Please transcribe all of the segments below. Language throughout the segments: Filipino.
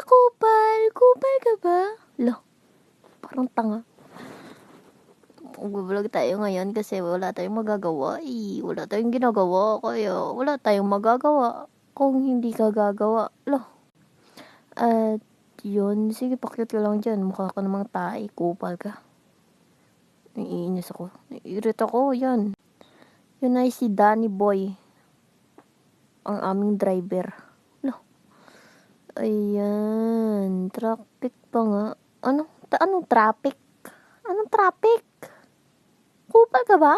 kupal! Kupal ka ba? Lo, parang tanga. Mag-vlog tayo ngayon kasi wala tayong magagawa eh. Wala tayong ginagawa kaya wala tayong magagawa kung hindi ka gagawa. Lo. At yun, sige pakyut ka lang dyan. Mukha ka namang tae, kupal ka. Naiinis ako. Naiirit ako, yan. Yun ay si Danny Boy. Ang aming driver. Lo. Ayan. Traffic pa nga. Anong traffic? Anong traffic? Kupal ka ba?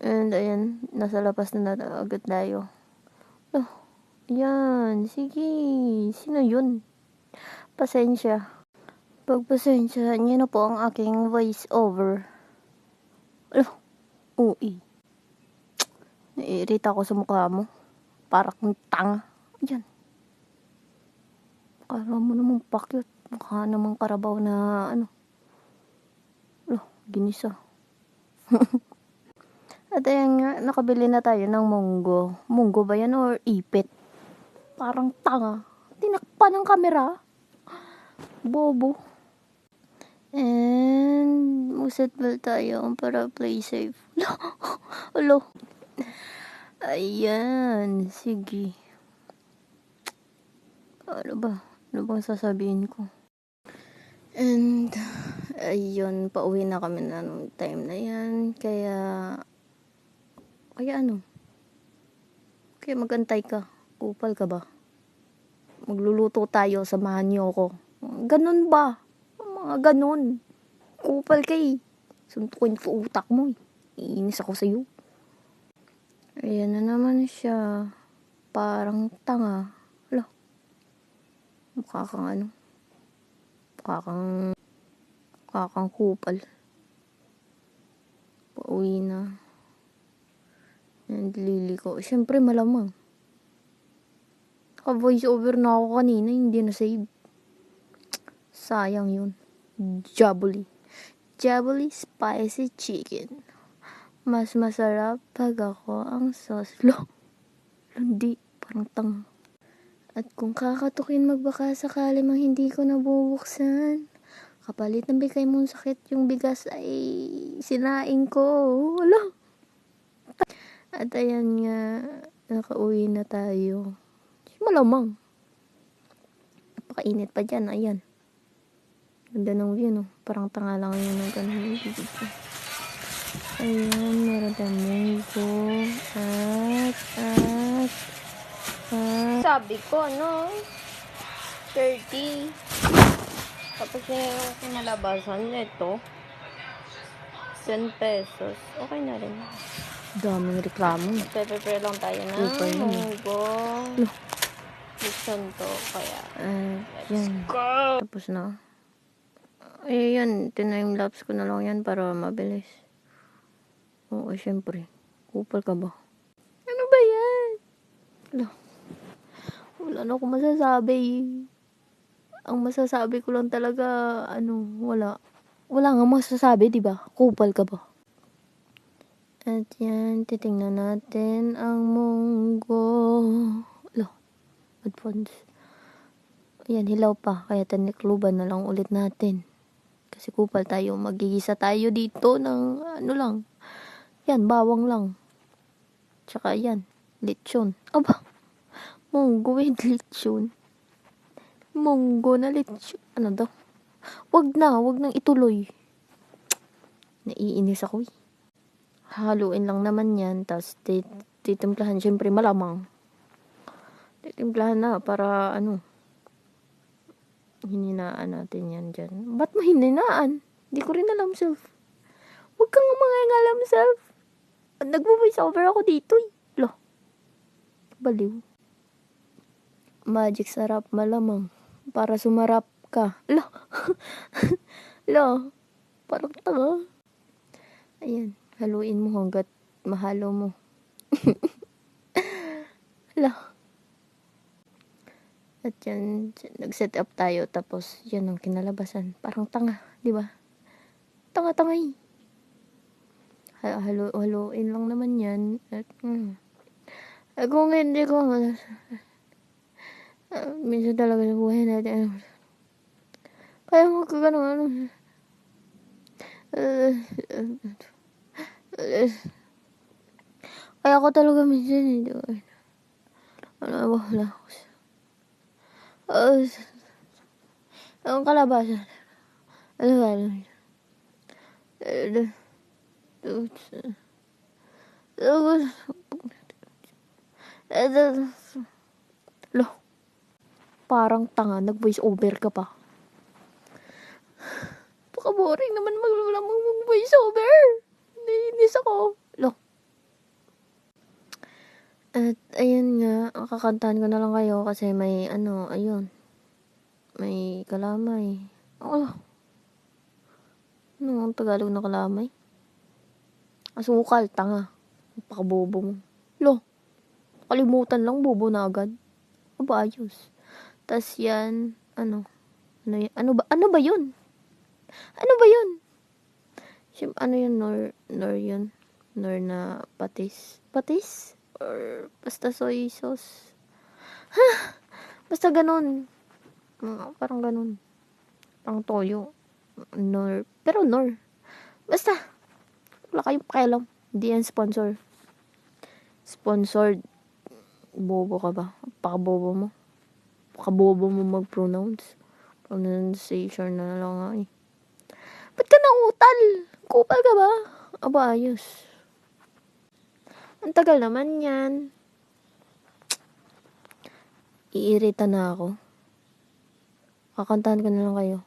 And ayan, nasa labas na agad tayo. Oh, yan, sige. Sino yun? Pasensya. Pagpasensya niyo na po ang aking voice over. Ui. Naiirita ako sa mukha mo. Para kang tanga. Yan. Kala mo namang pakyut. Mukha namang karabaw na ginisa. At ayan nga, nakabili na tayo ng munggo. Munggo ba yan or ipit? Parang tanga. Tinakpan ng kamera. Bobo. And magsetbelt tayo para play safe. Alo. Ayan. Sige. Ano ba? Ano bang sasabihin ko? And ayun, pauwi na kami na nung time na yan. Kaya Kaya magantay ka. Kupal ka ba? Magluluto tayo, samahan niyo ako. Ganun ba? Mga ganun. Kupal ka eh. Suntukin ko utak mo eh. Iinis ako sa'yo. Ayan na naman siya. Parang tanga. Hala. Mukha kang kupal. Pauwi na. And liliko. Siyempre malamang. Naka-voice over na ako kanina. Hindi na save. Sayang yun. Jabuli spicy chicken. Mas masarap pag ako ang sauce. Hindi. Parang tanga. At kung kakatukin magbaka sakali mang hindi ko nabubuksan, kapalit ng bigay mong sakit yung bigas ay sinaing ko. Wala. At ayan nga, nakauwi na tayo. Malamang. Napakainit pa dyan, ayan. Ganda ng view, no? Parang tanga lang yun ng ganun. Ayan, meron tayong munggo. At. Sabi ko, 30. Tapos yung kinalabasan nito, 10 pesos. Okay na rin. Daming reklamo. Prepare lang tayo na munggo. Listen to, kaya let's go! Tapos na. Ayan, tinime-lapse ko na lang yan para mabilis. Oo, syempre. Kupal ka ba? Ano ba yan? Wala na akong masasabi. Ang masasabi ko lang talaga, wala. Wala nga masasabi, diba? Kupal ka ba? At yan, titingnan natin ang munggo. Advance. Ayan, hilaw pa. Kaya tanikluban na lang ulit natin. Kasi kupal tayo. Magigisa tayo dito ng lang. Yan, bawang lang. Tsaka yan, lechon. Aba, munggo with lechon. Munggo na lechon. Ano daw? Wag nang ituloy. Naiinis ako eh. Haluin lang naman yan. Tapos titimplahan. Siyempre malamang. Titimplahan na para hininaan natin yan dyan. Ba't mo hininaan? Hindi ko rin alam, self. Huwag kang alam, self. Nag-voice over ako dito eh. Baliw. Magic sarap malamang. Para sumarap ka. Parang tanga. Ayan. Haluin mo hanggat mahalo mo. At yan, nag-set up tayo. Tapos, yan ang kinalabasan. Parang tanga, di ba? Tanga-tanga eh. Haluin lang naman yan. At, kung hindi ko Minsan talaga sa buhay natin, kaya mo ka ganun, kaya ako talaga minsan, hindi ko, wala ako ang kalabasan, lo, parang tanga, nag-voice over ka pa. Paka-boring naman mag-voice over. Naiinis ako. Lo. At ayun nga, kakantahan ko na lang kayo kasi may ayun. May kalamay. Oh. Ano ang Tagalog na kalamay? Asukal, tanga. Pakabobo mo. Lo. Kalimutan lang, bobo na agad. Aba, ayos. Tas yan, ano ba yun? Ano ba yun? Ano yun, nor yun? Nor na patis? Patis? Or basta soy sauce? Basta ganun. Parang ganun. Parang toyo. Pero nor. Basta. Wala kayong pakialam. Hindi yan sponsor. Sponsored. Bobo ka ba? Pakabobo mo. Pakabobo mo mag-pronounce. Pronunciation na lang nga eh. Ba't ka nautal? Kupal ka ba? Aba, ayos. Ang tagal naman yan. Iirita na ako. Kakantahan ko na lang kayo.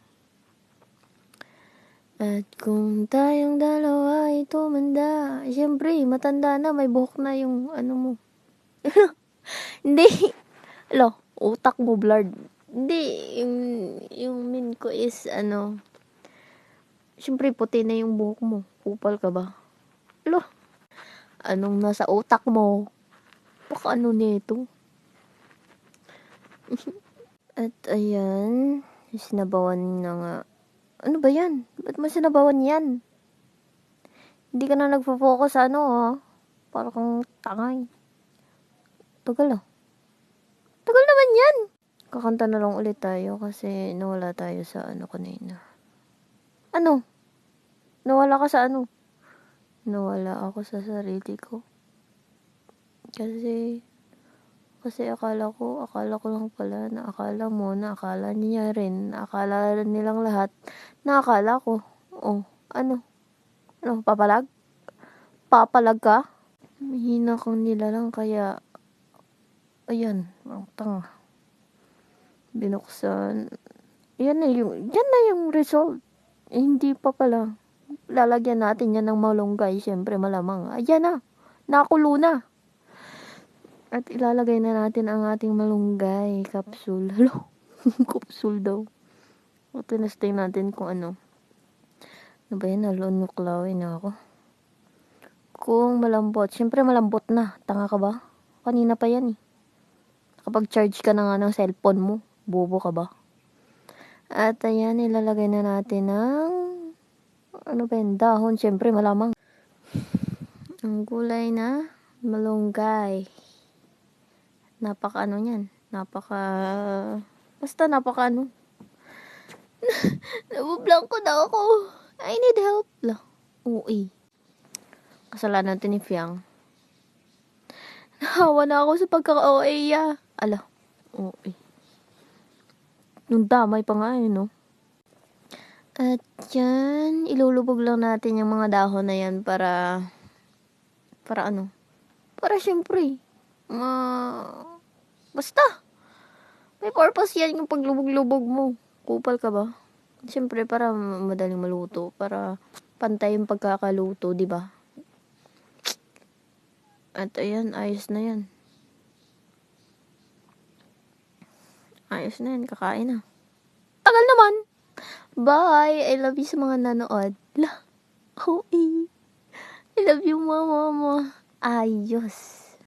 At kung tayong dalawa ay tumanda, siyempre, matanda na, may buhok na yung ano mo. Hindi. Utak mo blurred. Hindi, yung min ko is, siyempre, puti na yung buhok mo. Kupal ka ba? Anong nasa utak mo? Baka ano nito? At ayan, sinabawan na nga. Ano ba yan? Ba't mo sinabawan yan? Hindi ka na nagpo-focus sa para kang tangay. Tagal Tagal naman yan! Kakanta na lang ulit tayo kasi nawala tayo sa kanina. Ano? Nawala ka sa ano? Nawala ako sa sarili ko. Kasi akala ko lang pala na akala mo na akala niya rin, na akala nilang lahat na akala ko. Oh, ano? Papalag? Papalag ka? Mahina kang nilalang kaya ayan, ang tanga. Binuksan. Yan na yung result. Hindi pa pala. Lalagyan natin yan ng malunggay, syempre malamang. Ayan na. Nakulo na. At ilalagay na natin ang ating malunggay capsule. Capsule daw. At tinestay natin kung ano. Ano ba yan? Nuklawin na ako. Kung malambot. Siyempre malambot na. Tanga ka ba? Kanina pa yan eh. Kapag charge ka na nga ng cellphone mo. Bobo ka ba? At ayan, ilalagay na natin ng dahon. Siyempre malamang. Ang gulay na malunggay. Napaka niyan. Basta napaka Nabublanko na ako. I need help. Uy. Kasalanan natin ni Fiang. Nahawa na ako sa pagkaka-OA ya. Uy. Nung damay pa nga no? At yan, ilulubog lang natin yung mga dahon na yan para syempre, basta, may purpose yan yung paglubog-lubog mo. Kupal ka ba? Syempre, para madaling maluto, para pantay yung pagkakaluto, di ba? At ayan, ayos na yan. Kakain na. Tagal naman! Bye! I love you sa mga nanood. I love you, mama. Ayos.